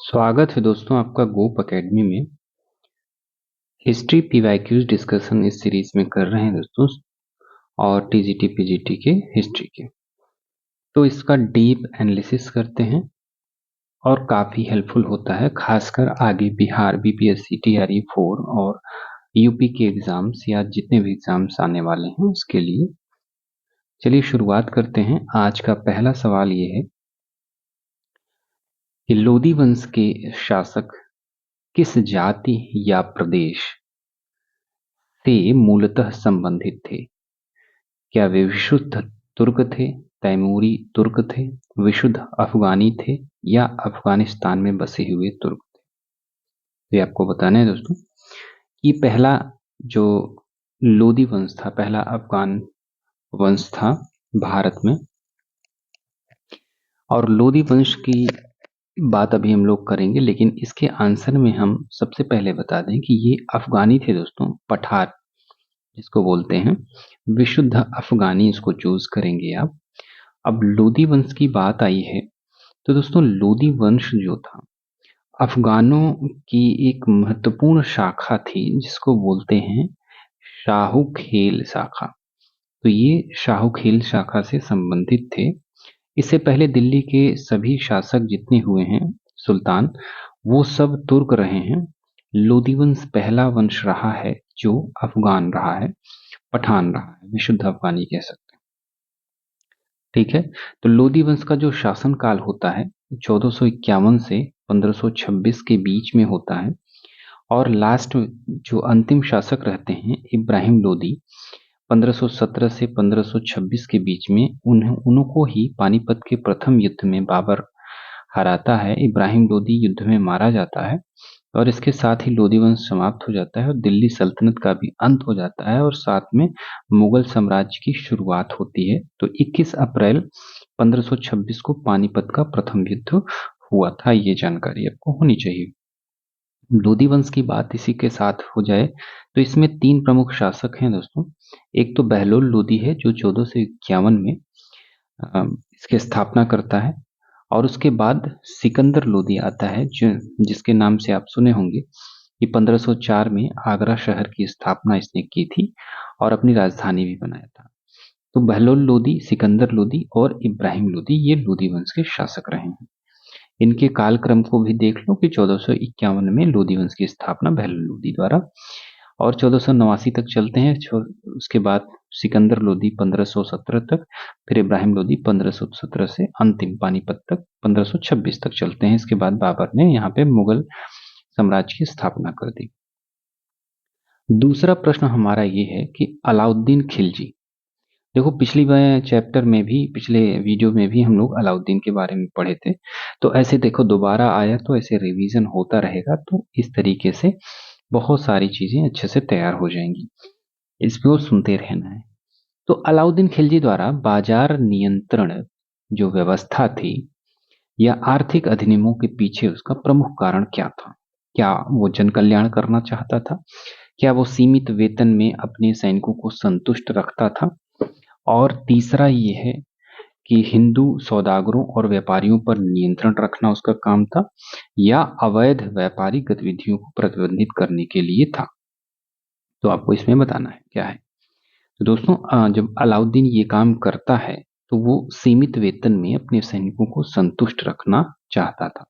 स्वागत है दोस्तों आपका गोप एकेडमी में। हिस्ट्री पीवाईक्यूज डिस्कशन इस सीरीज में कर रहे हैं दोस्तों, और टीजीटी पीजीटी के हिस्ट्री के। तो इसका डीप एनालिसिस करते हैं और काफ़ी हेल्पफुल होता है, खासकर आगे बिहार बीपीएससी टीआरई 4 और यूपी के एग्जाम्स या जितने भी एग्जाम्स आने वाले हैं उसके लिए। चलिए शुरुआत करते हैं। आज का पहला सवाल ये है कि लोदी वंश के शासक किस जाति या प्रदेश से मूलतः संबंधित थे? क्या वे विशुद्ध तुर्क थे, तैमूरी तुर्क थे, विशुद्ध अफगानी थे या अफगानिस्तान में बसे हुए तुर्क थे? तो ये आपको बताना है दोस्तों कि पहला जो लोदी वंश था, पहला अफगान वंश था भारत में। और लोदी वंश की बात अभी हम लोग करेंगे, लेकिन इसके आंसर में हम सबसे पहले बता दें कि ये अफगानी थे दोस्तों, पठार जिसको बोलते हैं, विशुद्ध अफगानी इसको चूज करेंगे आप। अब लोदी वंश की बात आई है तो दोस्तों लोदी वंश जो था अफगानों की एक महत्वपूर्ण शाखा थी जिसको बोलते हैं शाहूखेल शाखा। तो ये शाहूखेल शाखा से संबंधित थे। इससे पहले दिल्ली के सभी शासक जितने हुए हैं सुल्तान, वो सब तुर्क रहे हैं। लोदी वंश पहला वंश रहा है जो अफगान रहा है, पठान रहा है, विशुद्ध अफगानी कह सकते हैं। ठीक है, तो लोदी वंश का जो शासन काल होता है 1451 से 1526 के बीच में होता है। और लास्ट जो अंतिम शासक रहते हैं इब्राहिम लोदी, 1517 से 1526 के बीच में उनको ही पानीपत के प्रथम युद्ध में बाबर हराता है। इब्राहिम लोदी युद्ध में मारा जाता है और इसके साथ ही लोदी वंश समाप्त हो जाता है और दिल्ली सल्तनत का भी अंत हो जाता है और साथ में मुगल साम्राज्य की शुरुआत होती है। तो 21 अप्रैल 1526 को पानीपत का प्रथम युद्ध हुआ था। ये जानकारी आपको होनी चाहिए। लोदी वंश की बात इसी के साथ हो जाए तो इसमें 3 प्रमुख शासक हैं दोस्तों। एक तो बहलोल लोदी है जो 1451 में इसकी स्थापना करता है, और उसके बाद सिकंदर लोदी आता है जो जिसके नाम से आप सुने होंगे कि 1504 में आगरा शहर की स्थापना इसने की थी और अपनी राजधानी भी बनाया था। तो बहलोल लोदी, सिकंदर लोदी और इब्राहिम लोदी ये लोदी वंश के शासक रहे हैं। इनके कालक्रम को भी देख लो कि 1451 में लोदी वंश की स्थापना बहलोल लोदी द्वारा, और 1489 तक चलते हैं। उसके बाद सिकंदर लोदी 1517 तक, फिर इब्राहिम लोदी 1517 से अंतिम पानीपत तक 1526 तक चलते हैं। इसके बाद बाबर ने यहाँ पे मुगल साम्राज्य की स्थापना कर दी। दूसरा प्रश्न हमारा ये है कि अलाउद्दीन खिलजी, देखो पिछली चैप्टर में भी, पिछले वीडियो में भी हम लोग अलाउद्दीन के बारे में पढ़े थे। तो ऐसे देखो दोबारा आया तो ऐसे रिवीजन होता रहेगा, तो इस तरीके से बहुत सारी चीजें अच्छे से तैयार हो जाएंगी। इसको सुनते रहना है। तो अलाउद्दीन खिलजी द्वारा बाजार नियंत्रण जो व्यवस्था थी या आर्थिक अधिनियमों के पीछे उसका प्रमुख कारण क्या था? क्या वो जन कल्याण करना चाहता था? क्या वो सीमित वेतन में अपने सैनिकों को संतुष्ट रखता था? और तीसरा ये है कि हिंदू सौदागरों और व्यापारियों पर नियंत्रण रखना उसका काम था, या अवैध व्यापारिक गतिविधियों को प्रतिबंधित करने के लिए था? तो आपको इसमें बताना है क्या है। तो दोस्तों जब अलाउद्दीन ये काम करता है तो वो सीमित वेतन में अपने सैनिकों को संतुष्ट रखना चाहता था।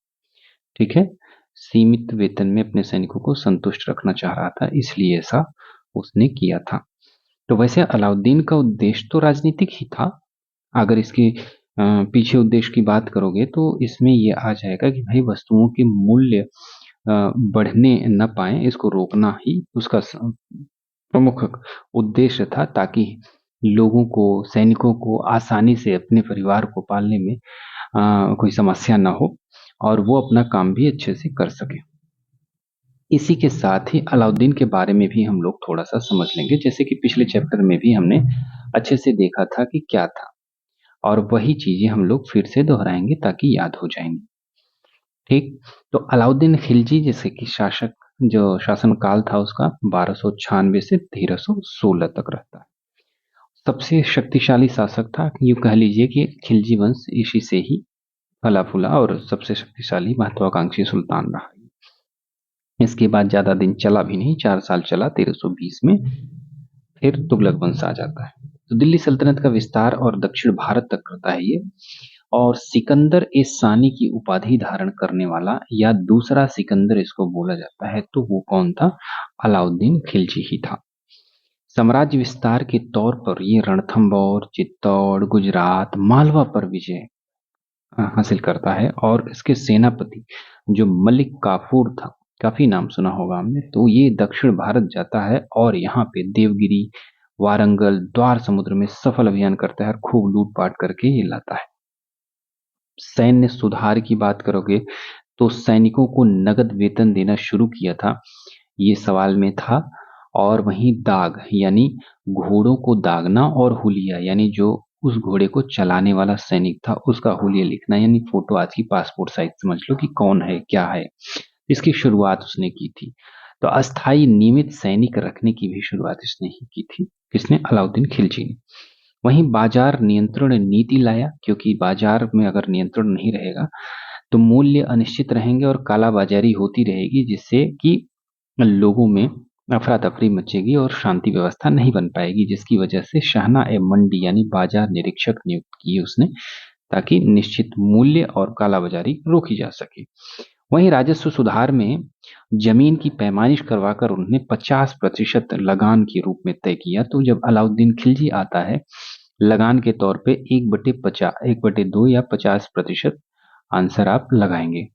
ठीक है, सीमित वेतन में अपने सैनिकों को संतुष्ट रखना चाह रहा था, इसलिए ऐसा उसने किया था। तो वैसे अलाउद्दीन का उद्देश्य तो राजनीतिक ही था। अगर इसके पीछे उद्देश्य की बात करोगे तो इसमें ये आ जाएगा कि भाई वस्तुओं के मूल्य बढ़ने न पाए, इसको रोकना ही उसका प्रमुख उद्देश्य था, ताकि लोगों को, सैनिकों को आसानी से अपने परिवार को पालने में कोई समस्या न हो और वो अपना काम भी अच्छे से कर सके। इसी के साथ ही अलाउद्दीन के बारे में भी हम लोग थोड़ा सा समझ लेंगे, जैसे कि पिछले चैप्टर में भी हमने अच्छे से देखा था कि क्या था, और वही चीजें हम लोग फिर से दोहराएंगे ताकि याद हो जाएंगे। ठीक, तो अलाउद्दीन खिलजी जैसे कि शासक, जो शासन काल था उसका 1296 से 1316 तक रहता है। सबसे शक्तिशाली शासक था, यूं कह लीजिए कि खिलजी वंश इसी से ही फला फूला और सबसे शक्तिशाली महत्वाकांक्षी सुल्तान रहा। इसके बाद ज्यादा दिन चला भी नहीं, 4 साल चला। 1320 में फिर तुगलक वंश आ जाता है। तो दिल्ली सल्तनत का विस्तार और दक्षिण भारत तक करता है ये। और सिकंदर ए सानी की उपाधि धारण करने वाला या दूसरा सिकंदर इसको बोला जाता है, तो वो कौन था? अलाउद्दीन खिलजी ही था। साम्राज्य विस्तार के तौर पर ये रणथंभौर, चित्तौड़, गुजरात, मालवा पर विजय हासिल करता है। और इसके सेनापति जो मलिक काफूर था, काफी नाम सुना होगा हमने, तो ये दक्षिण भारत जाता है और यहाँ पे देवगिरी, वारंगल, द्वार समुद्र में सफल अभियान करता है और खूब लूटपाट करके ये लाता है। सैन्य सुधार की बात करोगे तो सैनिकों को नगद वेतन देना शुरू किया था, ये सवाल में था। और वहीं दाग यानी घोड़ों को दागना, और हुलिया यानी जो उस घोड़े को चलाने वाला सैनिक था उसका हुलिया लिखना, यानी फोटो आज की पासपोर्ट साइज समझ लो कि कौन है क्या है। इसकी शुरुआत उसने की थी। तो अस्थायी नियमित सैनिक रखने की भी शुरुआत इसने ही की थी। किसने? अलाउद्दीन खिलजी ने। वहीं बाजार नियंत्रण नीति लाया, क्योंकि बाजार में अगर नियंत्रण नहीं रहेगा तो मूल्य अनिश्चित रहेंगे और कालाबाजारी होती रहेगी, जिससे कि लोगों में अफरा तफरी मचेगी और शांति व्यवस्था नहीं बन पाएगी, जिसकी वजह से शाहना ए मंडी यानी बाजार निरीक्षक नियुक्त किए उसने, ताकि निश्चित मूल्य और कालाबाजारी रोकी जा सके। वहीं राजस्व सुधार में जमीन की पैमाइश करवाकर उन्होंने 50% लगान के रूप में तय किया। तो जब अलाउद्दीन खिलजी आता है, लगान के तौर पे 1/2 या 50% आंसर आप लगाएंगे।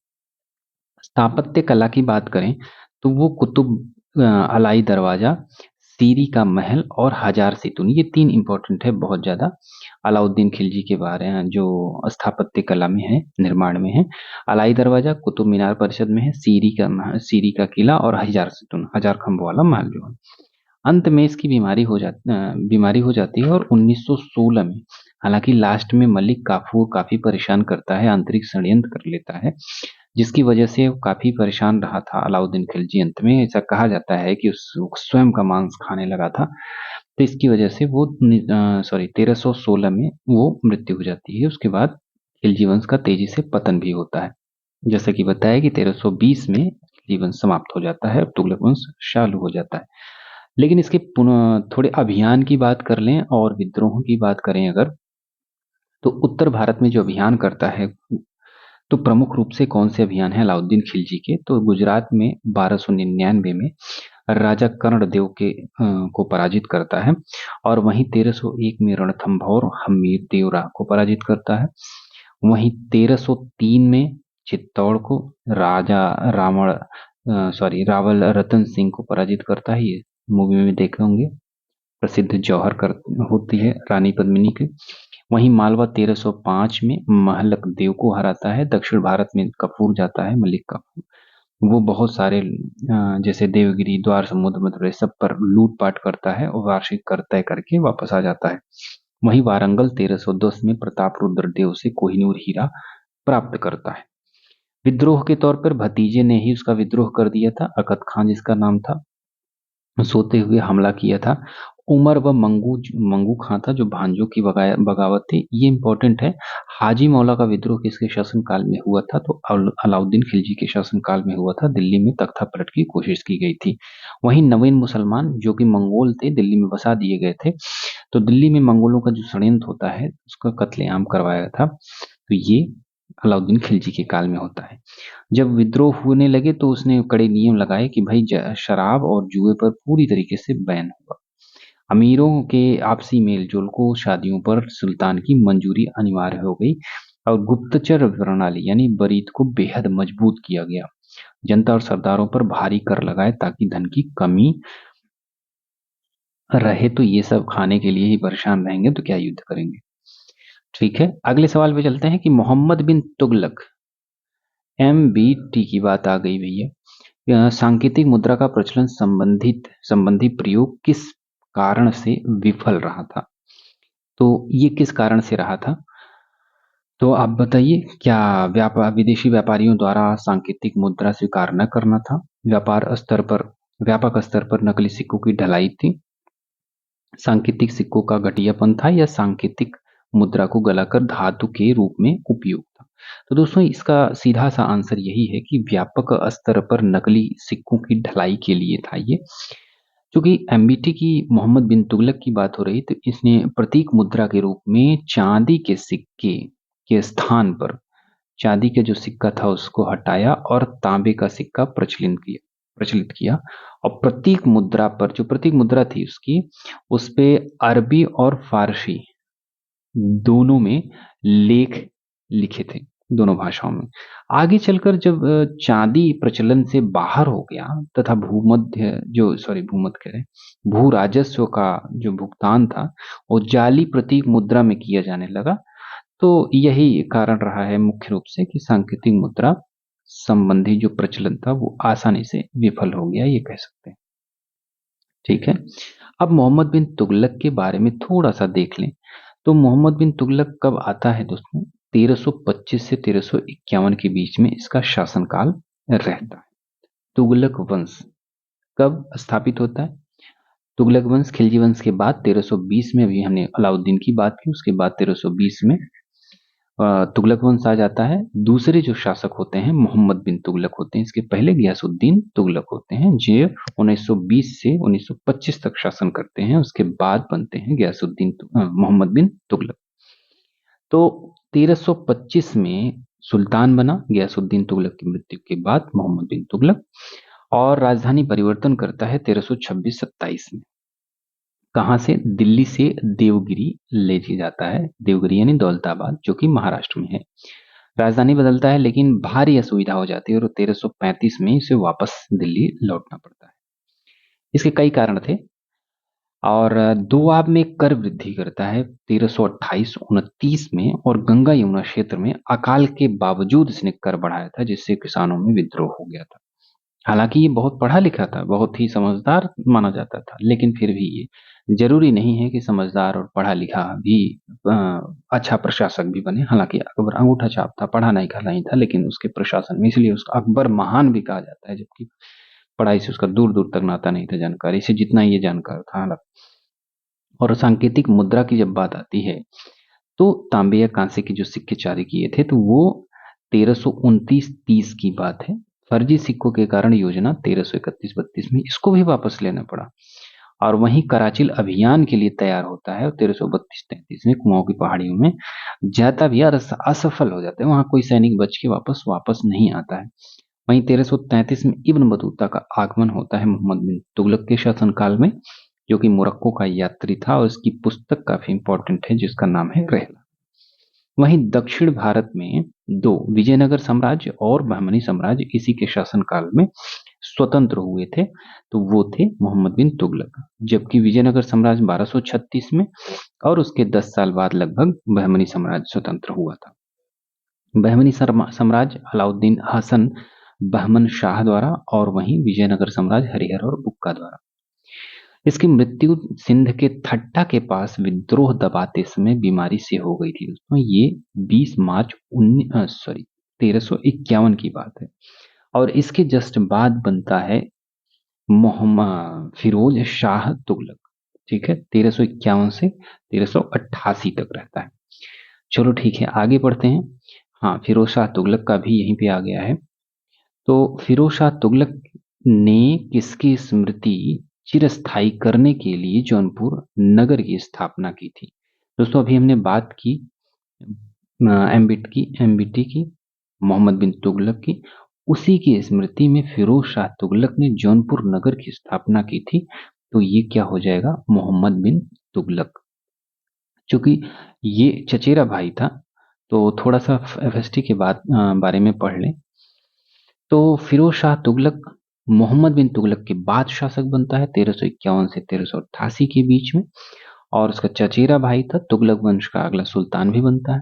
स्थापत्य कला की बात करें तो वो कुतुब अलाई दरवाजा, सीरी का महल और हजार सेतुन, ये 3 इंपॉर्टेंट है बहुत ज्यादा। अलाउद्दीन खिलजी के बारे में जो स्थापत्य कला में है, निर्माण में है। अलाई दरवाजा कुतुब मीनार परिषद में है, सीरी का किला और हजार सेतुन, हजार खंभों वाला महल जो है। अंत में इसकी बीमारी हो जाती है और 1916 में, हालांकि लास्ट में मलिक काफूर काफी परेशान करता है, आंतरिक षड्यंत्र कर लेता है, जिसकी वजह से वो काफी परेशान रहा था अलाउद्दीन खिलजी। अंत में ऐसा कहा जाता है कि उस स्वयं का मांस खाने लगा था। तो इसकी वजह से वो 1316 में वो मृत्यु हो जाती है। उसके बाद खिलजी वंश का तेजी से पतन भी होता है। जैसा कि बताया कि 1320 में खिलजी वंश समाप्त हो जाता है, तुगलक वंश चालू हो जाता है। लेकिन इसके पुनः थोड़े अभियान की बात कर लें और विद्रोहों की बात करें अगर, तो उत्तर भारत में जो अभियान करता है, तो प्रमुख रूप से कौन से अभियान है अलाउद्दीन खिलजी के? तो गुजरात में 1299 में राजा कर्णदेव को पराजित करता है। और वहीं 1301 में रणथंभौर हमीर देवरा को पराजित करता है। वहीं 1303 में चित्तौड़ को रावल रतन सिंह को पराजित करता है। ये मूवी में देखे होंगे, प्रसिद्ध जौहर कर होती है रानी पद्मिनी की। वहीं मालवा 1305 में महलक देव को हराता है। दक्षिण भारत में कपूर जाता है, मलिक कपूर, वो बहुत सारे जैसे देवगिरी, द्वार समुद्र, मथुरा सब पर लूटपाट करता है और वार्षिक कर तय करके वापस आ जाता है। वहीं वारंगल 1310 में प्रताप रुद्र देव से कोहिनूर हीरा प्राप्त करता है। विद्रोह के तौर पर भतीजे ने ही उसका विद्रोह कर दिया था, अकद खान जिसका नाम था, सोते हुए हमला किया था। उमर व मंगू खां था जो भांजों की बगावत थी, ये इंपॉर्टेंट है। हाजी मौला का विद्रोह किसके शासनकाल में हुआ था? तो अलाउद्दीन खिलजी के शासनकाल में हुआ था। दिल्ली में तख्ता पलट की कोशिश की गई थी। वहीं नवीन मुसलमान जो कि मंगोल थे, दिल्ली में बसा दिए गए थे। तो दिल्ली में मंगोलों का जो षड्यंत्र होता है उसका कत्लेआम करवाया था। तो ये अलाउद्दीन खिलजी के काल में होता है। जब विद्रोह होने लगे तो उसने कड़े नियम लगाए कि भाई शराब और जुए पर पूरी तरीके से बैन होगा। अमीरों के आपसी मेल जोल को शादियों पर सुल्तान की मंजूरी अनिवार्य हो गई। और गुप्तचर प्रणाली यानी बरीद को बेहद मजबूत किया गया। जनता और सरदारों पर भारी कर लगाए ताकि धन की कमी रहे। तो ये सब खाने के लिए ही परेशान रहेंगे तो क्या युद्ध करेंगे। ठीक है, अगले सवाल पे चलते हैं कि मोहम्मद बिन तुगलक, MBT की बात आ गई भैया। सांकेतिक मुद्रा का प्रचलन संबंधी प्रयोग किस कारण से विफल रहा था? तो ये किस कारण से रहा था? तो आप बताइए, क्या विदेशी व्यापारियों द्वारा सांकेतिक मुद्रा स्वीकार न करना था, व्यापक स्तर पर नकली सिक्कों की ढलाई थी, सांकेतिक सिक्कों का घटियापन था, या सांकेतिक मुद्रा को गलाकर धातु के रूप में उपयोग था? तो दोस्तों इसका सीधा सा आंसर यही है कि व्यापक स्तर पर नकली सिक्कों की ढलाई के लिए था ये। चूंकि एमबीटी की मोहम्मद बिन तुगलक की बात हो रही, तो इसने प्रतीक मुद्रा के रूप में चांदी के सिक्के के स्थान पर चांदी का जो सिक्का था उसको हटाया और तांबे का सिक्का प्रचलित किया। और प्रतीक मुद्रा पर, जो प्रतीक मुद्रा थी उसकी, उस पे अरबी और फारसी दोनों में लेख लिखे थे, दोनों भाषाओं में। आगे चलकर जब चांदी प्रचलन से बाहर हो गया तथा भूमध्य कह रहे भू राजस्व का जो भुगतान था वो जाली प्रतीक मुद्रा में किया जाने लगा, तो यही कारण रहा है मुख्य रूप से कि सांकेतिक मुद्रा संबंधी जो प्रचलन था वो आसानी से विफल हो गया, ये कह सकते हैं। ठीक है, अब मोहम्मद बिन तुगलक के बारे में थोड़ा सा देख लें। तो मोहम्मद बिन तुगलक कब आता है दोस्तों? 1325 से 1351 के बीच में इसका शासनकाल रहता है। तुगलक वंश कब स्थापित होता है? तुगलक वंश खिलजी वंश के बाद 1320 में, अभी हमने अलाउद्दीन की बात की, उसके बाद 1320 में तुगलक वंश आ जाता है। दूसरे जो शासक होते हैं मोहम्मद बिन तुगलक होते हैं, इसके पहले गयासुद्दीन तुगलक होते हैं जो 1920 से 1925 तक शासन करते हैं, उसके बाद बनते हैं मोहम्मद बिन तुगलक। तो 1325 में सुल्तान बना गयासुद्दीन तुगलक की मृत्यु के बाद मोहम्मद बिन तुगलक, और राजधानी परिवर्तन करता है 1326-27 में। कहाँ से? दिल्ली से देवगिरी ले जाता है, देवगिरी यानी दौलताबाद, जो कि महाराष्ट्र में है। राजधानी बदलता है लेकिन भारी असुविधा हो जाती है और 1335 में इसे वापस दिल्ली लौटना पड़ता है। इसके कई कारण थे, और दोआब में कर वृद्धि करता है 1328-29 में, और गंगा यमुना क्षेत्र में अकाल के बावजूद इसने कर बढ़ाया था, जिससे किसानों में विद्रोह हो गया था। हालांकि ये बहुत पढ़ा लिखा था, बहुत ही समझदार माना जाता था, लेकिन फिर भी ये जरूरी नहीं है कि समझदार और पढ़ा लिखा भी अच्छा प्रशासक भी बने। हालांकि अकबर अंगूठा छाप था, पढ़ा नहीं लिखा नहीं था, लेकिन उसके प्रशासन में इसलिए उसका अकबर महान भी कहा जाता है, जबकि पढ़ाई से उसका दूर दूर तक नाता नहीं था जानकारी से, जितना ये जानकार था। हालांकि और सांकेतिक मुद्रा की जब बात आती है, तो तांबे या कांसे के जो सिक्के जारी किए थे, तो वो 1329-30 की बात है। फर्जी सिक्कों के कारण योजना 1331-32 में इसको भी वापस लेना पड़ा, और वहीं कराचिल अभियान के लिए तैयार होता है, और 1332-33 में कुमाऊं की पहाड़ियों में जाता भी और असफल हो जाता है, वहां कोई सैनिक बच के वापस नहीं आता है। वहीं 1333 में इब्न बतूता का आगमन होता है मोहम्मद बिन तुगलक के शासनकाल में, जो कि मोरक्को का यात्री था, और इसकी पुस्तक काफी इंपॉर्टेंट है जिसका नाम है रहला। वहीं दक्षिण भारत में दो, विजयनगर साम्राज्य और बहमनी साम्राज्य, इसी के शासनकाल में स्वतंत्र हुए थे, तो वो थे मोहम्मद बिन तुगलक। जबकि विजयनगर साम्राज्य 1236 में, और उसके 10 साल बाद लगभग बहमनी साम्राज्य स्वतंत्र हुआ था। बहमनी साम्राज्य अलाउद्दीन हसन बहमन शाह द्वारा, और वहीं विजयनगर साम्राज्य हरिहर और बुक्का द्वारा। इसकी मृत्यु सिंध के थट्टा के पास विद्रोह दबाते समय बीमारी से हो गई थी दोस्तों। ये 20 मार्च 1351 की बात है, और इसके जस्ट बाद बनता है मोहम्मद फिरोज शाह तुगलक। ठीक है, 1351 से 1388 तक रहता है। चलो ठीक है, आगे बढ़ते हैं। हाँ, फिरोज शाह तुगलक का भी यहीं पे आ गया है। तो फिरोज शाह तुगलक ने किसकी स्मृति चिरस्थायी करने के लिए जौनपुर नगर की स्थापना की थी? दोस्तों अभी हमने बात की एमबीटी की, मोहम्मद बिन तुगलक की, उसी की स्मृति में फिरोज शाह तुगलक ने जौनपुर नगर की स्थापना की थी। तो ये क्या हो जाएगा? मोहम्मद बिन तुगलक। चूंकि ये चचेरा भाई था, तो थोड़ा सा एफएसटी के बारे में पढ़ लें। तो फिरोज शाह तुगलक मोहम्मद बिन तुगलक के बाद शासक बनता है 1351 से 1388 के बीच में, और उसका चचेरा भाई था, तुगलक वंश का अगला सुल्तान भी बनता है।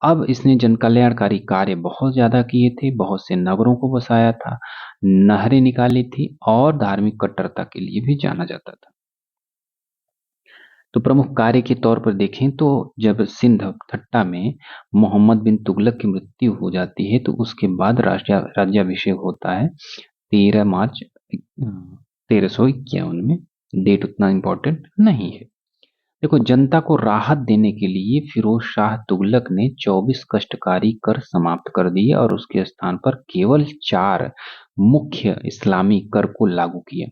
अब इसने जन कल्याणकारी कार्य बहुत ज्यादा किए थे, बहुत से नगरों को बसाया था, नहरें निकाली थी, और धार्मिक कट्टरता के लिए भी जाना जाता था। तो प्रमुख कार्य के तौर पर देखें तो जब सिंध थट्टा में मोहम्मद बिन तुगलक की मृत्यु हो जाती है, तो उसके बाद राज्याभिषेक होता है 13 मार्च 1351 में। डेट उतना इम्पोर्टेंट नहीं है। देखो, जनता को राहत देने के लिए फिरोज शाह तुगलक ने 24 कष्टकारी कर समाप्त कर दिए और उसके स्थान पर केवल 4 मुख्य इस्लामी कर को लागू किया।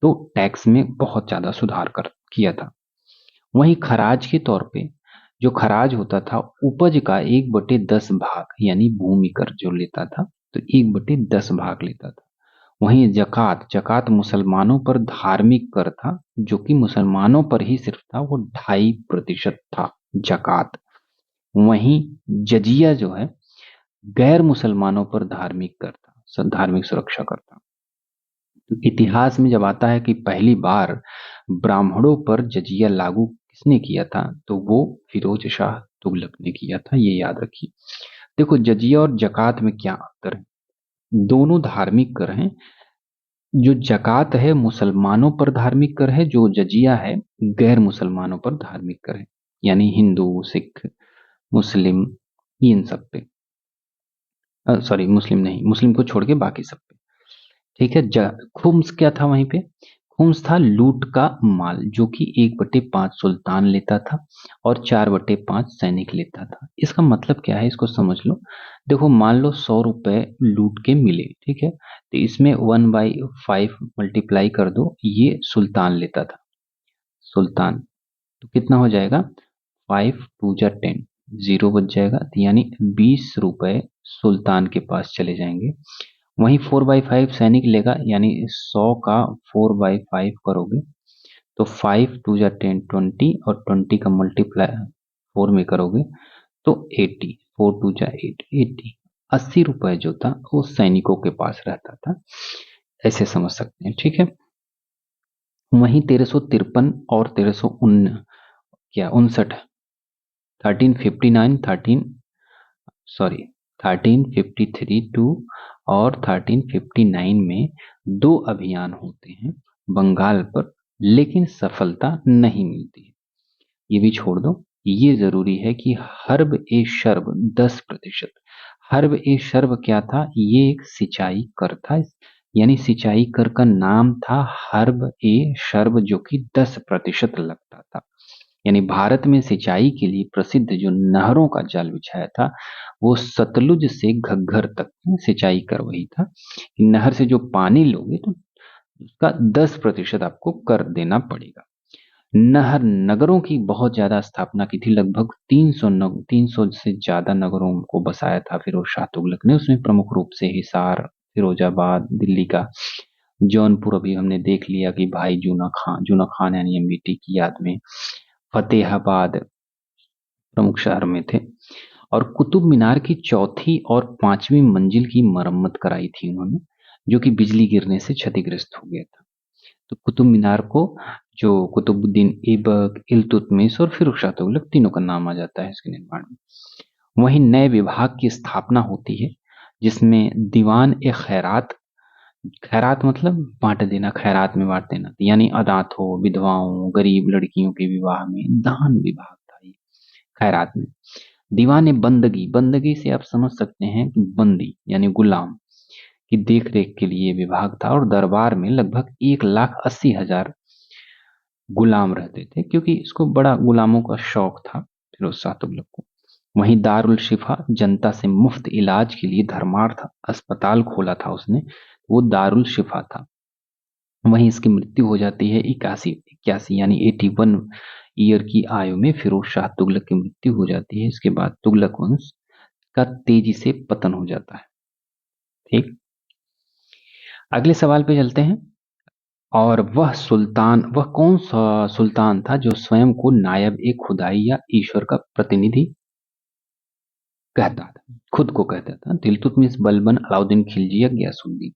तो टैक्स में बहुत ज्यादा सुधार कर किया था। वहीं खराज के तौर पे जो खराज होता था, उपज का 1/10 भाग यानी भूमि कर जो लेता था, तो 1/10 भाग लेता था। वहीं जकात जकात मुसलमानों पर धार्मिक कर था, जो कि मुसलमानों पर ही सिर्फ था, वो 2.5% था जकात। वहीं जजिया जो है गैर मुसलमानों पर धार्मिक कर था, धार्मिक सुरक्षा कर था। तो इतिहास में जब आता है कि पहली बार ब्राह्मणों पर जजिया लागू किसने किया था, तो वो फिरोज शाह तुगलक ने किया था, ये याद रखिए। देखो, जजिया और जकात में क्या अंतर है? दोनों धार्मिक कर हैं। जो जकात है मुसलमानों पर धार्मिक कर है, जो जजिया है गैर मुसलमानों पर धार्मिक कर है, यानी हिंदू, सिख, मुस्लिम, इन सब पे। सॉरी, मुस्लिम नहीं, मुस्लिम को छोड़ के बाकी सब पे। ठीक है। खुम्स क्या था वहीं पे? खुम्स था लूट का माल, जो कि 1/5 सुल्तान लेता था और 4/5 सैनिक लेता था। इसका मतलब क्या है, इसको समझ लो। देखो, मान लो 100 रुपए लूट के मिले, ठीक है, तो इसमें 1/5 मल्टीप्लाई कर दो, ये सुल्तान लेता था। सुल्तान, तो कितना हो जाएगा? 5×2 = 10, जीरो बच जाएगा, तो यानी 20 रुपए सुल्तान के पास चले जाएंगे। वहीं 4/5 सैनिक लेगा, यानी 100 का 4/5 करोगे तो 5×2 = 10, 20, और 20 का मल्टीप्लाई 4 में करोगे तो 80, 4×2 = 8, 80। 80 रुपए जो था वो सैनिकों के पास रहता था, ऐसे समझ सकते हैं, ठीक है। वहीं 1353 और 1359, 1353 टू और 1359 में 2 अभियान होते हैं बंगाल पर, लेकिन सफलता नहीं मिलती है। ये भी छोड़ दो। ये जरूरी है कि हर्ब ए शर्ब 10%। हर्ब ए शर्ब क्या था? ये एक सिंचाई कर था, यानी सिंचाई कर का नाम था हर्ब ए शर्ब, जो कि 10% लगता था। यानी भारत में सिंचाई के लिए प्रसिद्ध जो नहरों का जाल बिछाया था, वो सतलुज से घग्गर तक सिंचाई कर वही था कि नहर से जो पानी लोगे तो उसका 10% आपको कर देना पड़ेगा। नहर नगरों की बहुत ज्यादा स्थापना की थी, लगभग 300 से ज्यादा नगरों को बसाया था फिरोज शाह तुगलक ने। उसमें प्रमुख रूप से हिसार, फिरोजाबाद, दिल्ली का जौनपुर अभी हमने देख लिया कि भाई जूना खान यानी एमबीटी की याद में, फतेहाबाद प्रमुख शहर में थे। और कुतुब मीनार की चौथी और 5वीं मंजिल की मरम्मत कराई थी उन्होंने, जो कि बिजली गिरने से क्षतिग्रस्त हो गया था। तो कुतुब मीनार को जो कुतुबुद्दीन ऐबक, इल्तुतमिश और फिरोज शाह तुगलक तीनों का नाम आ जाता है इसके निर्माण में। वहीं नए विभाग की स्थापना होती है, जिसमें दीवान ए खैरात, खैरात मतलब बांट देना, खैरात में बांट देना, यानी अनाथों, विधवाओं, गरीब लड़कियों के विवाह में दान विभाग था ये खैरात में। दीवान बंदगी, बंदगी से आप समझ सकते हैं कि बंदी यानी गुलाम की देख रेख के लिए विभाग था, और दरबार में लगभग 1,80,000 गुलाम रहते थे, क्योंकि इसको बड़ा गुलामों का शौक था फिरोज शाह तुगलक को। वहीं दारुल शिफा, जनता से मुफ्त इलाज के लिए धर्मार्थ अस्पताल खोला था उसने, वो दारुल शिफा था। वहीं इसकी मृत्यु हो जाती है 81 यानी 81 ईयर की आयु में फिरोज शाह तुगलक की मृत्यु हो जाती है। इसके बाद तुगलक वंश का तेजी से पतन हो जाता है। ठीक, अगले सवाल पे चलते हैं। और वह कौन सा सुल्तान था जो स्वयं को नायब ए खुदाई या ईश्वर का प्रतिनिधि कहता था, खुद को कहता था? इल्तुतमिश, बलबन, अलाउद्दीन खिलजी या गयासुद्दीन?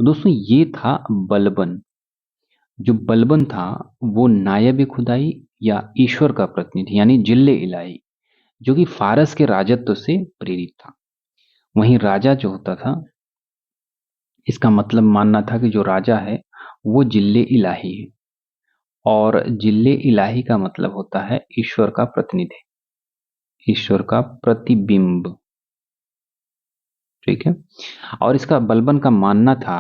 तो दोस्तों, ये था बलबन। जो बलबन था वो नायब खुदाई या ईश्वर का प्रतिनिधि यानी जिल्ले इलाही, जो कि फारस के राजत्व से प्रेरित था। वहीं राजा जो होता था, इसका मतलब मानना था कि जो राजा है वो जिल्ले इलाही है, और जिल्ले इलाही का मतलब होता है ईश्वर का प्रतिनिधि, ईश्वर का प्रतिबिंब। ठीक है। और इसका बलबन का मानना था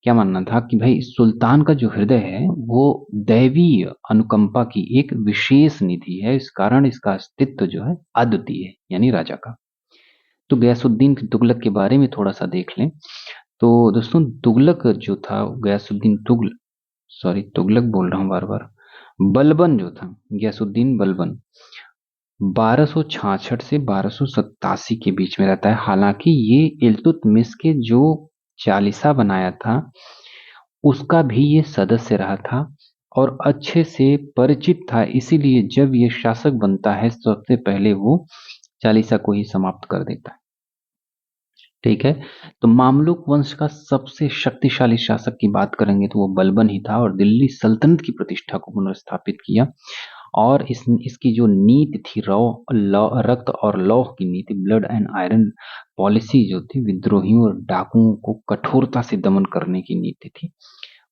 क्या मानना था कि भाई सुल्तान का जो हृदय है वो दैवीय अनुकंपा की एक विशेष निधि है, इस कारण इसका अस्तित्व जो है अद्वितीय है, यानी राजा का। तो गयासुद्दीन तुगलक के बारे में थोड़ा सा देख लें। तो दोस्तों तुगलक जो था, गयासुद्दीन तुगलक, सॉरी तुगलक बोल रहा हूँ बार बार, बलबन जो था, गयासुद्दीन बलबन 1266 से 1287 के बीच में रहता है। हालांकि ये इल्तुतमिश के जो चालीसा बनाया था उसका भी ये सदस्य रहा था और अच्छे से परिचित था, इसीलिए जब ये शासक बनता है सबसे पहले वो चालीसा को ही समाप्त कर देता है। ठीक है। तो मामलुक वंश का सबसे शक्तिशाली शासक की बात करेंगे तो वो बलबन ही था और दिल्ली सल्तनत की प्रतिष्ठा को पुनर्स्थापित किया। और इसकी जो नीति थी रक्त और लौह की नीति, ब्लड एंड आयरन पॉलिसी जो थी, विद्रोहियों और डाकुओं को कठोरता से दमन करने की नीति थी।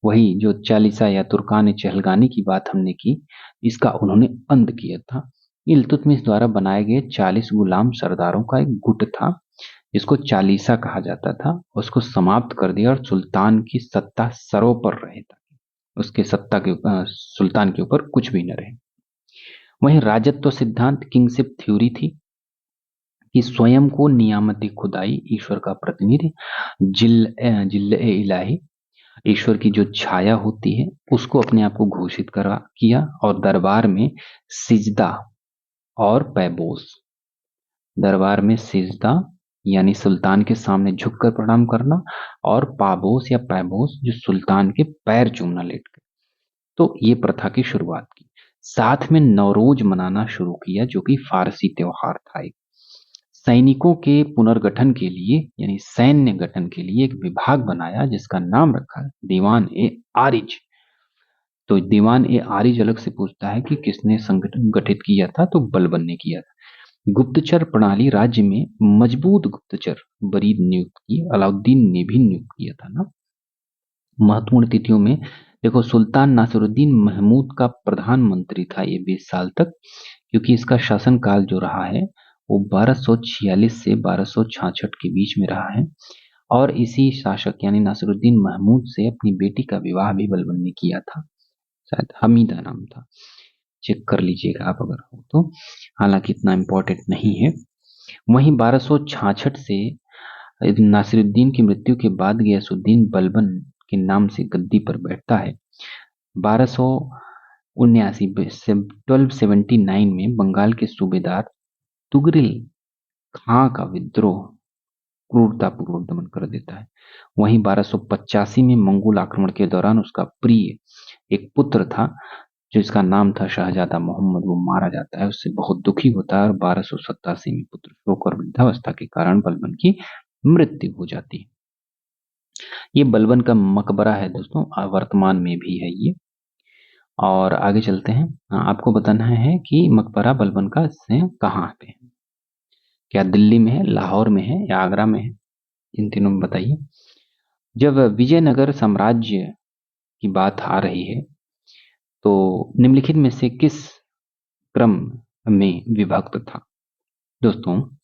वही जो चालीसा या तुर्कान चहलगानी की बात हमने की, इसका उन्होंने अंत किया था। इल्तुतमिश द्वारा बनाए गए 40 गुलाम सरदारों का एक गुट था जिसको चालीसा कहा जाता था, उसको समाप्त कर दिया और सुल्तान की सत्ता सरोपर रहे ताकि उसके सत्ता के सुल्तान के ऊपर कुछ भी न रहे। वहीं राजत्व सिद्धांत किंगशिप थ्योरी थी कि स्वयं को नियामती खुदाई, ईश्वर का प्रतिनिधि, जिल इलाही, ईश्वर की जो छाया होती है उसको अपने आप को घोषित करा किया और दरबार में सिजदा और पैबोस, दरबार में सिजदा यानी सुल्तान के सामने झुककर प्रणाम करना, और पाबोस या पैबोस जो सुल्तान के पैर चूमना लेट कर। तो ये प्रथा की शुरुआत की। साथ में नवरोज मनाना शुरू किया जो कि फारसी त्योहार था। एक सैनिकों के पुनर्गठन के लिए यानी सैन्य गठन के लिए एक विभाग बनाया जिसका नाम रखा दीवान ए आरिज। तो दीवान ए आरिज अलग से पूछता है कि किसने संगठन गठित किया था, तो बलबन ने किया था। गुप्तचर प्रणाली, राज्य में मजबूत गुप्तचर बरीद नियुक्त किए, अलाउद्दीन ने भी नियुक्त किया था ना। महत्वपूर्ण तिथियों में देखो, सुल्तान नासिरुद्दीन महमूद का प्रधानमंत्री था ये 20 साल तक, क्योंकि इसका शासनकाल जो रहा है वो 1246 से 1266 के बीच में रहा है। और इसी शासक यानी नासिरुद्दीन महमूद से अपनी बेटी का विवाह भी बलबन ने किया था, शायद हमीदा नाम था, चेक कर लीजिएगा आप अगर हो तो, हालांकि इतना इम्पोर्टेंट नहीं है। वहीं 1266 से नासिरुद्दीन की मृत्यु के बाद गयासुद्दीन बलबन के नाम से गद्दी पर बैठता है। 1279 1279 में बंगाल के सूबेदार तुगरिल खां का विद्रोह क्रूरतापूर्वक दमन कर देता है। वहीं 1285 में मंगोल आक्रमण के दौरान उसका प्रिय एक पुत्र था जो इसका नाम था शहजादा मोहम्मद, वो मारा जाता है, उससे बहुत दुखी होता है और 1287 में पुत्र शोक और वृद्धावस्था के कारण बलबन की मृत्यु हो जाती है। ये बलबन का मकबरा है दोस्तों, वर्तमान में भी है ये। और आगे चलते हैं। आपको बताना है कि मकबरा बलबन का से कहाँ पे है, क्या दिल्ली में है, लाहौर में है या आगरा में है, इन तीनों में बताइए। जब विजयनगर साम्राज्य की बात आ रही है तो निम्नलिखित में से किस क्रम में विभक्त था दोस्तों,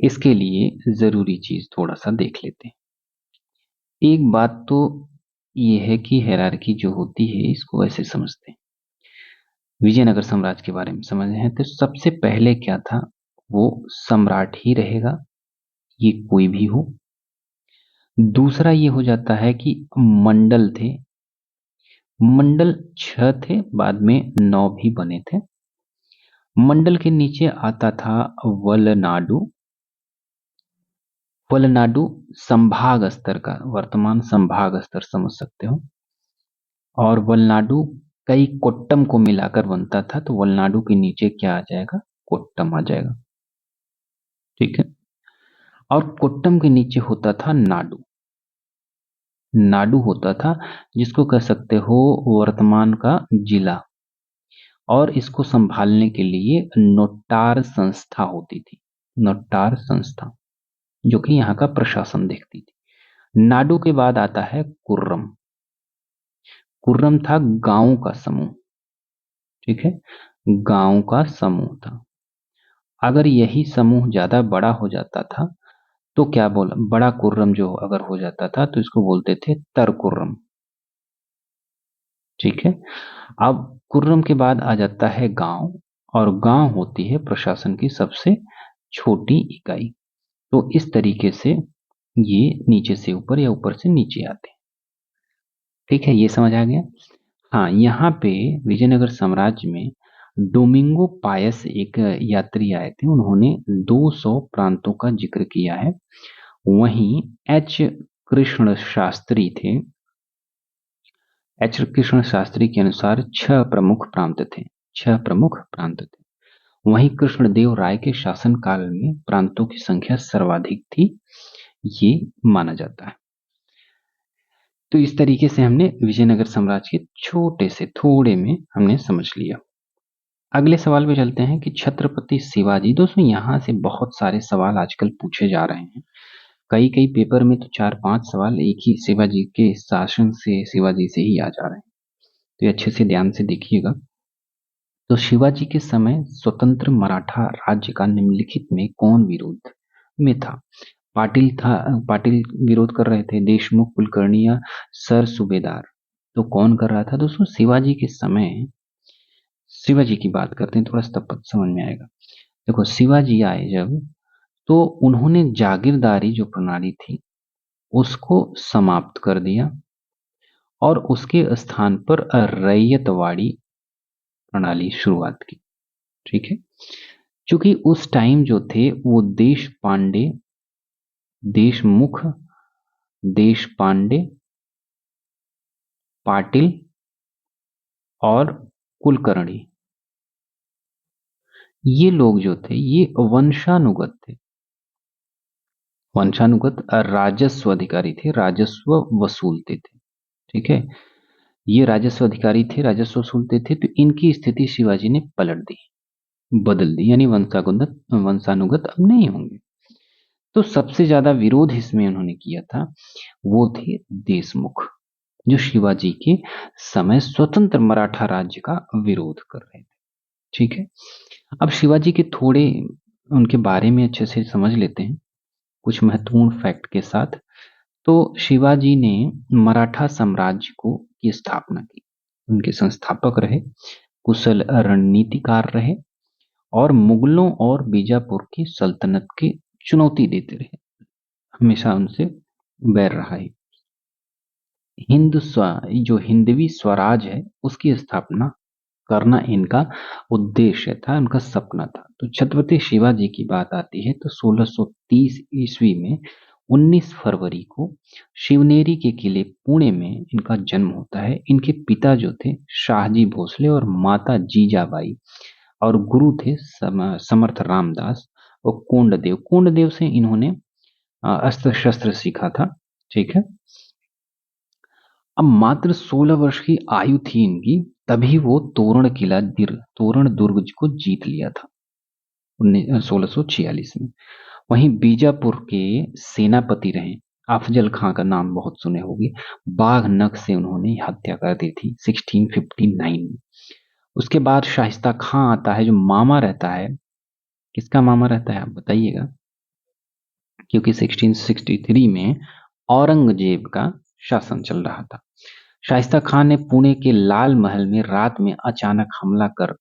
इसके लिए जरूरी चीज थोड़ा सा देख लेते हैं। एक बात तो ये है कि हायरार्की जो होती है इसको ऐसे समझते हैं। विजयनगर साम्राज्य के बारे में समझ रहे हैं तो सबसे पहले क्या था, वो सम्राट ही रहेगा, ये कोई भी हो। दूसरा ये हो जाता है कि मंडल थे, मंडल 6 थे, बाद में 9 भी बने थे। मंडल के नीचे आता था वलनाडु, वलनाडु संभाग स्तर का, वर्तमान संभाग स्तर समझ सकते हो। और वलनाडु कई कोट्टम को मिलाकर बनता था, तो वलनाडु के नीचे क्या आ जाएगा, कोट्टम आ जाएगा। ठीक है। और कोट्टम के नीचे होता था नाडु, नाडु होता था जिसको कह सकते हो वर्तमान का जिला। और इसको संभालने के लिए नोटार संस्था होती थी, नोटार संस्था जो कि यहाँ का प्रशासन देखती थी। नाडु के बाद आता है कुर्रम, कुर्रम था गांवों का समूह। ठीक है, गांवों का समूह था। अगर यही समूह ज्यादा बड़ा हो जाता था तो क्या बोला, बड़ा कुर्रम जो अगर हो जाता था तो इसको बोलते थे तर कुर्रम। ठीक है। अब कुर्रम के बाद आ जाता है गांव, और गांव होती है प्रशासन की सबसे छोटी इकाई। तो इस तरीके से ये नीचे से ऊपर या ऊपर से नीचे आते हैं। ठीक है, ये समझ आ गया। हाँ, यहाँ पे विजयनगर साम्राज्य में डोमिंगो पायस एक यात्री आए थे, उन्होंने 200 प्रांतों का जिक्र किया है। वहीं एच कृष्ण शास्त्री थे। एच कृष्ण शास्त्री के अनुसार 6 प्रमुख प्रांत थे। 6 प्रमुख प्रांत थे। वहीं कृष्णदेव राय के शासनकाल में प्रांतों की संख्या सर्वाधिक थी, ये माना जाता है। तो इस तरीके से हमने विजयनगर साम्राज्य के छोटे से थोड़े में हमने समझ लिया। अगले सवाल पे चलते हैं कि छत्रपति शिवाजी। दोस्तों, यहाँ से बहुत सारे सवाल आजकल पूछे जा रहे हैं। कई कई पेपर में तो 4-5 सवाल एक ही शिवाजी के शासन से, शिवाजी से ही आ जा रहे हैं। तो ये अच्छे से ध्यान से देखिएगा। तो शिवाजी के समय स्वतंत्र मराठा राज्य का निम्नलिखित में कौन विरोध में था? पाटिल था, पाटिल विरोध कर रहे थे, देशमुख, कुलकर्णी या सर सूबेदार? तो कौन कर रहा था दोस्तों? शिवाजी के समय, शिवाजी की बात करते हैं, थोड़ा सा समझ में आएगा। देखो, शिवाजी आए जब, तो उन्होंने जागीरदारी जो प्रणाली थी उसको समाप्त कर दिया और उसके स्थान पर रैयतवाड़ी प्रणाली शुरुआत की। ठीक है। क्योंकि उस टाइम जो थे वो देश पांडे, देशमुख, देश पांडे, पाटिल और कुलकर्णी, ये लोग जो थे ये वंशानुगत थे। वंशानुगत राजस्व अधिकारी थे, राजस्व वसूलते थे। ठीक है, ये राजस्व अधिकारी थे, राजस्व वसूलते थे। तो इनकी स्थिति शिवाजी ने पलट दी, बदल दी, यानी वंशानुगत वंशानुगत अब नहीं होंगे। तो सबसे ज्यादा विरोध इसमें उन्होंने किया था, वो थे देशमुख, जो शिवाजी के समय स्वतंत्र मराठा राज्य का विरोध कर रहे थे। ठीक है। अब शिवाजी के थोड़े उनके बारे में अच्छे से समझ लेते हैं, कुछ महत्वपूर्ण फैक्ट के साथ। तो शिवाजी ने मराठा साम्राज्य को की स्थापना की, उनके संस्थापक रहे, कुशल रणनीतिकार रहे और मुगलों और बीजापुर की सल्तनत की चुनौती देते रहे, हमेशा उनसे बैर रहा है। जो हिंदवी स्वराज है उसकी स्थापना करना इनका उद्देश्य था, उनका सपना था। तो छत्रपति शिवाजी की बात आती है तो 1630 ईस्वी में 19 फरवरी को शिवनेरी के किले पुणे में इनका जन्म होता है। इनके पिता जो थे शाहजी भोसले और माता जीजाबाई, और गुरु थे समर्थ रामदास और कोंडदेव। कोंडदेव से इन्होंने अस्त्र शस्त्र सीखा था। ठीक है। अब मात्र 16 वर्ष की आयु थी इनकी, तभी वो तोरण दुर्ग को जीत लिया था 1646 में। वहीं बीजापुर के सेनापति रहे अफजल खां, का नाम बहुत सुने होंगे। बाघ नख से उन्होंने हत्या कर दी थी 1659 में। उसके बाद शाहिस्ता खां आता है, जो मामा रहता है। किसका मामा रहता है आप बताइएगा? क्योंकि 1663 में औरंगजेब का शासन चल रहा था। शाइस्ता खान ने पुणे के लाल महल में रात में अचानक हमला कर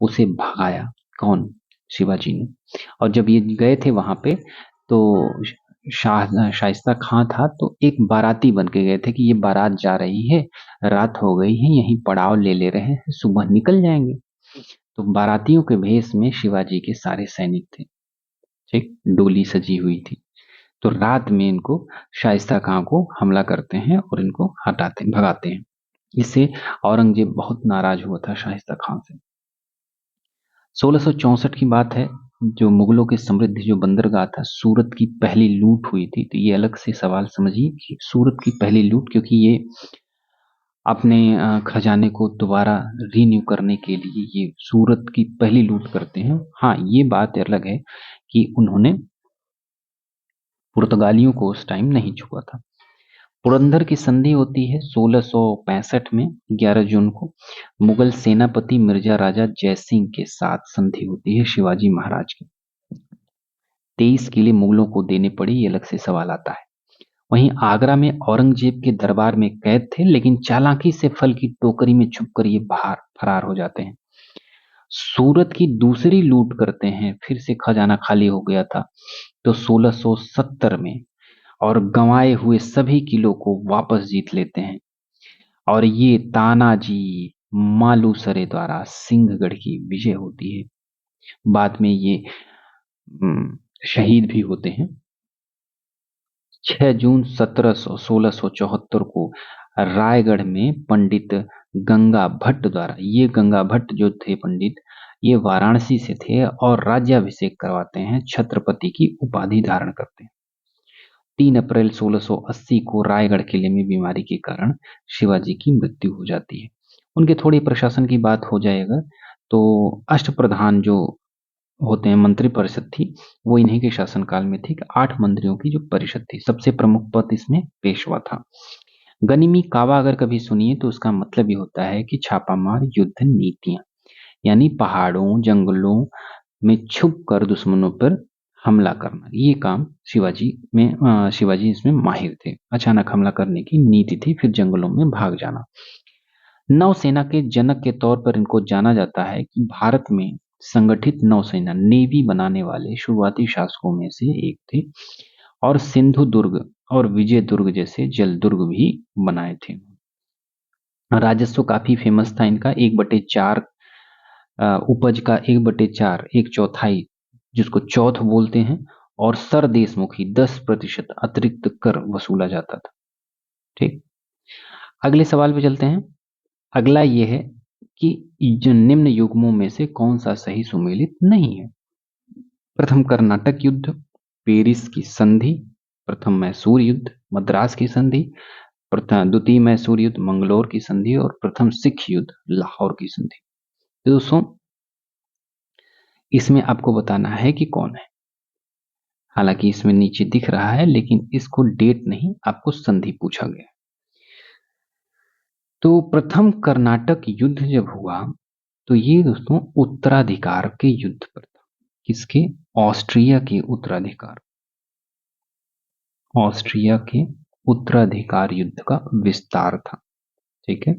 उसे भगाया। कौन? शिवाजी ने। और जब ये गए थे वहां पे, तो शाइस्ता खान था तो एक बाराती बन के गए थे कि ये बारात जा रही है, रात हो गई है, यहीं पड़ाव ले ले रहे हैं, सुबह निकल जाएंगे। तो बारातियों के भेष में शिवाजी के सारे सैनिक थे। ठीक, डोली सजी हुई थी। तो रात में इनको, शाइस्ता खां को हमला करते हैं और इनको हटाते भगाते हैं। इससे औरंगजेब बहुत नाराज हुआ था शाइस्ता खान से। 1664 की बात है, जो मुगलों के समृद्ध जो बंदरगाह था सूरत की पहली लूट हुई थी। तो ये अलग से सवाल समझिए कि सूरत की पहली लूट, क्योंकि ये अपने खजाने को दोबारा रीन्यू करने के लिए ये सूरत की पहली लूट करते हैं। हाँ, ये बात अलग है कि उन्होंने पुर्तगालियों को उस टाइम नहीं छुआ था। पुरंदर की संधि होती है 1665 में 11 जून को। मुगल सेनापति मिर्जा राजा जयसिंह के साथ संधि होती है शिवाजी महाराज की। 23 किले मुगलों को देने पड़े, ये अलग से सवाल आता है। वहीं आगरा में औरंगजेब के दरबार में कैद थे, लेकिन चालाकी से फल की टोकरी में छुपकर ये बाहर फरार हो जाते हैं। सूरत की दूसरी लूट करते हैं, फिर से खजाना खाली हो गया था तो 1670 में, और गंवाए हुए सभी किलों को वापस जीत लेते हैं। और ये तानाजी मालुसरे द्वारा सिंहगढ़ की विजय होती है। बाद में ये शहीद भी होते हैं। 6 जून 1674 को रायगढ़ में पंडित गंगा भट्ट द्वारा, ये गंगा भट्ट जो थे पंडित, ये वाराणसी से थे और राज्याभिषेक करवाते हैं, छत्रपति की उपाधि धारण करते हैं। 3 अप्रैल 1680 को रायगढ़ किले में बीमारी के कारण शिवाजी की मृत्यु हो जाती है। उनके थोड़ी प्रशासन की बात हो जाएगा तो अष्टप्रधान जो होते हैं मंत्री परिषद थी, वो इन्हीं के शासनकाल में थी। 8 मंत्रियों की जो परिषद थी, सबसे प्रमुख पद इसमें पेशवा था। गनिमी कावा अगर कभी सुनिए तो उसका मतलब ये होता है कि छापामार युद्ध नीतियां, यानी पहाड़ों जंगलों में छुप कर दुश्मनों पर हमला करना, ये काम शिवाजी इसमें माहिर थे। अचानक हमला करने की नीति थी, फिर जंगलों में भाग जाना। नौसेना के जनक के तौर पर इनको जाना जाता है कि भारत में संगठित नौसेना नेवी बनाने वाले शुरुआती शासकों में से एक थे, और सिंधु दुर्ग और विजय दुर्ग जैसे जल दुर्ग भी बनाए थे। राजस्व काफी फेमस था इनका, 1/4 उपज का 1/4, 1/4 जिसको चौथ बोलते हैं, और सरदेशमुखी 10% अतिरिक्त कर वसूला जाता था। ठीक, अगले सवाल पे चलते हैं। अगला यह है कि जो निम्न युग्मों में से कौन सा सही सुमेलित नहीं है। प्रथम कर्नाटक युद्ध, पेरिस की संधि, प्रथम मैसूर युद्ध, मद्रास की संधि, द्वितीय मैसूर युद्ध, मंगलोर की संधि, और प्रथम सिख युद्ध, लाहौर की संधि। तो दोस्तों इसमें आपको बताना है कि कौन है। हालांकि इसमें नीचे दिख रहा है, लेकिन इसको डेट नहीं, आपको संधि पूछा गया। तो प्रथम कर्नाटक युद्ध जब हुआ तो ये दोस्तों उत्तराधिकार के युद्ध पर था। किसके? ऑस्ट्रिया के उत्तराधिकार, ऑस्ट्रिया के उत्तराधिकार युद्ध का विस्तार था। ठीक है,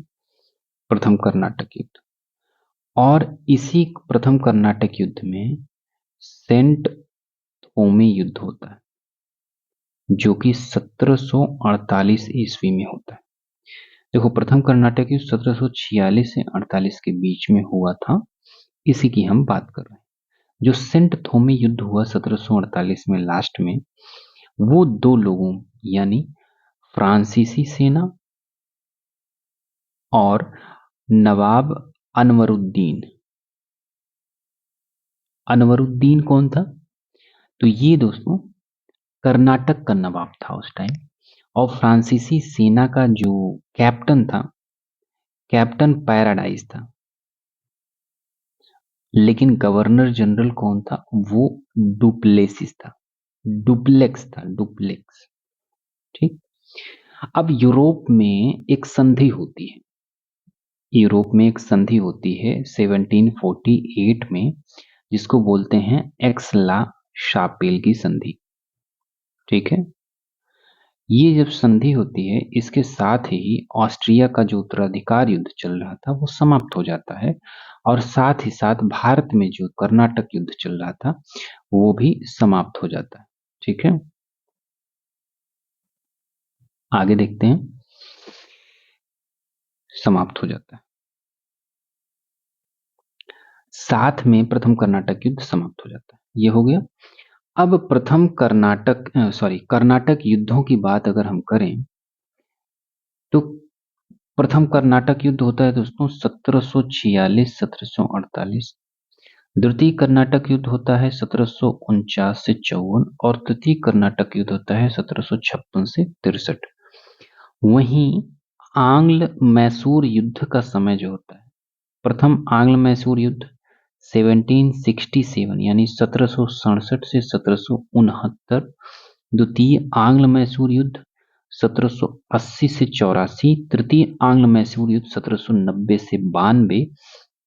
प्रथम कर्नाटक युद्ध। और इसी प्रथम कर्नाटक युद्ध में सेंट थोमे युद्ध होता है, जो कि 1748 ईस्वी में होता है। देखो, प्रथम कर्नाटक युद्ध 1746 से 48 के बीच में हुआ था, इसी की हम बात कर रहे हैं। जो सेंट थोमे युद्ध हुआ 1748 में लास्ट में, वो दो लोगों यानी फ्रांसीसी सेना और नवाब अनवरुद्दीन। अनवरुद्दीन कौन था? तो ये दोस्तों कर्नाटक का नवाब था उस टाइम, और फ्रांसीसी सेना का जो कैप्टन था, कैप्टन पैराडाइज था। लेकिन गवर्नर जनरल कौन था? वो डुप्लेसिस था, डुप्लेक्स था, डुप्लेक्स। ठीक, अब यूरोप में एक संधि होती है, यूरोप में एक संधि होती है 1748 में, जिसको बोलते हैं एक्स-ला शापेल की संधि। ठीक है, ये जब संधि होती है, इसके साथ ही ऑस्ट्रिया का जो उत्तराधिकार युद्ध चल रहा था वो समाप्त हो जाता है, और साथ ही साथ भारत में जो कर्नाटक युद्ध चल रहा था वो भी समाप्त हो जाता है। ठीक है, आगे देखते हैं। समाप्त हो जाता है, साथ में प्रथम कर्नाटक युद्ध समाप्त हो जाता है। ये हो गया। अब प्रथम कर्नाटक युद्धों की बात अगर हम करें तो प्रथम कर्नाटक युद्ध होता है दोस्तों 1746-1748। द्वितीय कर्नाटक युद्ध होता है 1749 से 54, और तृतीय कर्नाटक युद्ध होता है 1756 से 63। वहीं आंग्ल मैसूर युद्ध का समय जो होता है, प्रथम आंग्ल मैसूर युद्ध 1767 यानी 1767 से 1769, द्वितीय आंग्ल मैसूर युद्ध 1780 से 84, तृतीय आंग्ल मैसूर युद्ध 1790 से 92,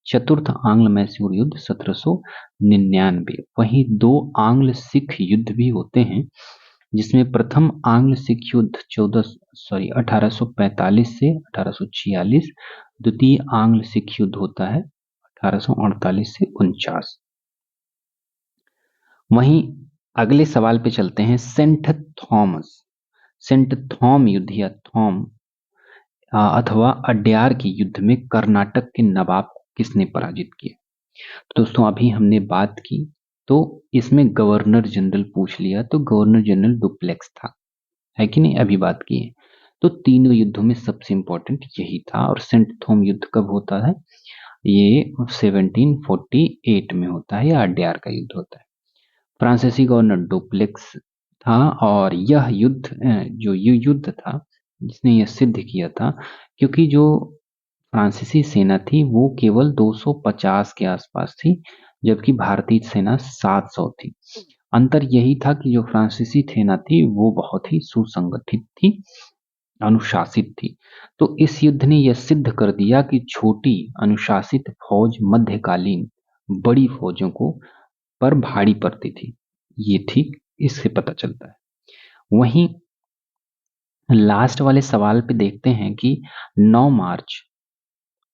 चतुर्थ आंग्ल मैसूर युद्ध 1799। वहीं 2 आंग्ल सिख युद्ध भी होते हैं, जिसमें प्रथम आंग्ल सिख युद्ध 1845 से 1846, द्वितीय आंग्ल सिख युद्ध होता है 1848 से 49। वहीं अगले सवाल पे चलते हैं। सेंट थॉम युद्ध या थॉम अथवा अड्यार के युद्ध में कर्नाटक के नवाब को किसने पराजित किया? तो दोस्तों अभी हमने बात की तो इसमें गवर्नर जनरल पूछ लिया, तो गवर्नर जनरल डुप्लेक्स था, है कि नहीं? अभी बात की है। तो तीनों युद्धों में सबसे इंपॉर्टेंट यही था। और सेंट थॉम युद्ध कब होता है? ये 1748 में होता है, या अड्यार का युद्ध होता है। फ्रांसीसी गवर्नर डुप्लेक्स था, और यह युद्ध जो ये युद्ध था जिसने यह सिद्ध किया था, क्योंकि जो फ्रांसीसी सेना थी वो केवल 250 के आसपास थी, जबकि भारतीय सेना 700 थी। अंतर यही था कि जो फ्रांसीसी सेना थी वो बहुत ही सुसंगठित थी, अनुशासित थी। तो इस युद्ध ने यह सिद्ध कर दिया कि छोटी अनुशासित फौज मध्यकालीन बड़ी फौजों को पर भारी पड़ती थी। ये ठीक इससे पता चलता है। वहीं लास्ट वाले सवाल पे देखते हैं कि 9 मार्च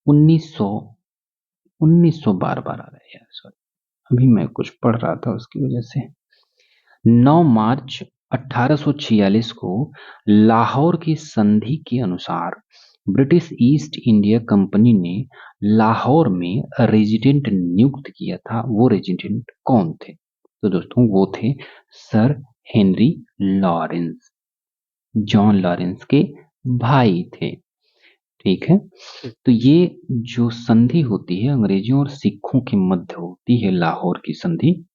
1900 बार-बार आ रहा है यार, सॉरी, अभी मैं कुछ पढ़ रहा था उसकी वजह से। 9 मार्च 1846 को लाहौर की संधि के अनुसार ब्रिटिश ईस्ट इंडिया कंपनी ने लाहौर में रेजिडेंट नियुक्त किया था। वो रेजिडेंट कौन थे? तो दोस्तों वो थे sir Henry Lawrence, John Lawrence के भाई थे। ठीक है, तो ये जो संधि होती है अंग्रेजों और सिखों के मध्य होती है, लाहौर की संधि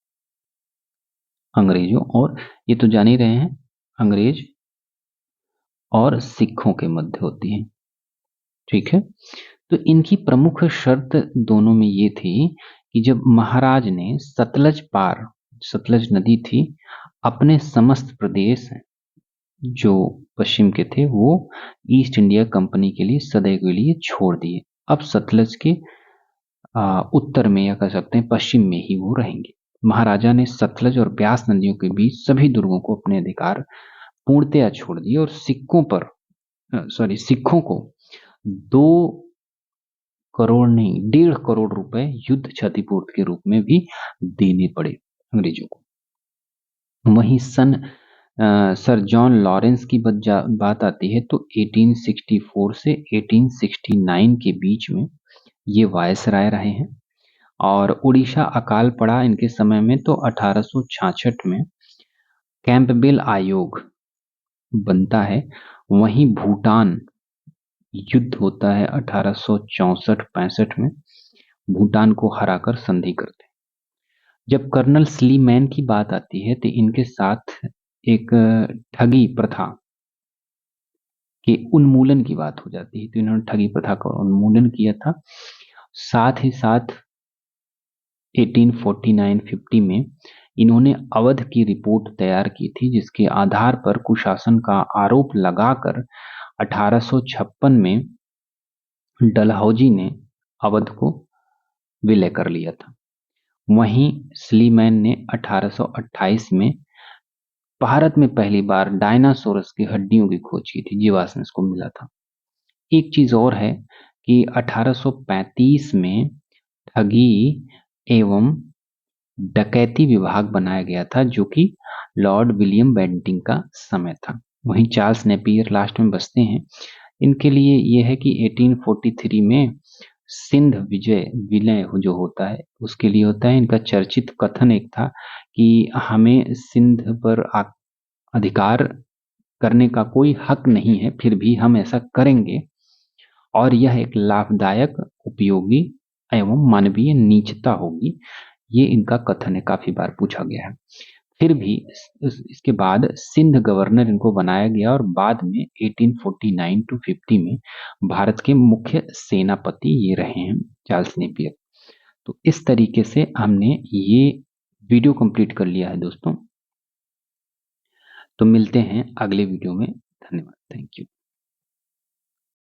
अंग्रेजों और, ये तो जान ही रहे हैं, अंग्रेज और सिखों के मध्य होती है। ठीक है, तो इनकी प्रमुख शर्त दोनों में ये थी कि जब महाराज ने सतलज पार, सतलज नदी थी, अपने समस्त प्रदेश जो पश्चिम के थे वो ईस्ट इंडिया कंपनी के लिए सदैव के लिए छोड़ दिए। अब सतलज के उत्तर में, या कह सकते हैं पश्चिम में ही वो रहेंगे। महाराजा ने सतलज और ब्यास नदियों के बीच सभी दुर्गों को अपने अधिकार पूर्णतया छोड़ दिए, और सिखों को 2 करोड़ नहीं, 1.5 करोड़ रुपए युद्ध क्षतिपूर्ति के रूप में भी देने पड़े अंग्रेजों को। वहीं सर जॉन लॉरेंस की बात आती है तो 1864 से 1869 के बीच में ये वायसराय रहे हैं, और उड़ीसा अकाल पड़ा इनके समय में तो 1866 में कैंपबेल आयोग बनता है। वहीं भूटान युद्ध होता है 1864-65 में, भूटान को हराकर संधि करते हैं। जब कर्नल स्लीमैन की बात आती है तो इनके साथ एक ठगी प्रथा के उन्मूलन की बात हो जाती है, तो इन्होंने ठगी प्रथा का उन्मूलन किया था। साथ ही साथ 1849-50 में इन्होंने अवध की रिपोर्ट तैयार की थी, जिसके आधार पर कुशासन का आरोप लगाकर 1856 में डलहौजी ने अवध को विलय कर लिया था। वहीं स्लीमैन ने 1828 में भारत में पहली बार डायनासोरस की हड्डियों की खोज की थी, जीवाश्म इसको मिला था। एक चीज और है कि 1835 में ठगी एवं डकैती विभाग बनाया गया था, जो कि लॉर्ड विलियम बेंटिंग का समय था। वहीं चार्ल्स नेपियर लास्ट में बसते हैं। इनके लिए यह है कि 1843 में सिंध विलय जो होता है उसके लिए होता है। इनका चर्चित कथन एक था कि हमें सिंध पर अधिकार करने का कोई हक नहीं है, फिर भी हम ऐसा करेंगे, और यह एक लाभदायक, उपयोगी एवं मानवीय नीचता होगी। ये इनका कथन है, काफी बार पूछा गया है। फिर भी इसके बाद सिंध गवर्नर इनको बनाया गया, और बाद में 1849-50 में भारत के मुख्य सेनापति ये रहे हैं, चार्ल्स नेपियर। तो इस तरीके से हमने ये वीडियो कंप्लीट कर लिया है दोस्तों। तो मिलते हैं अगले वीडियो में। धन्यवाद, थैंक यू।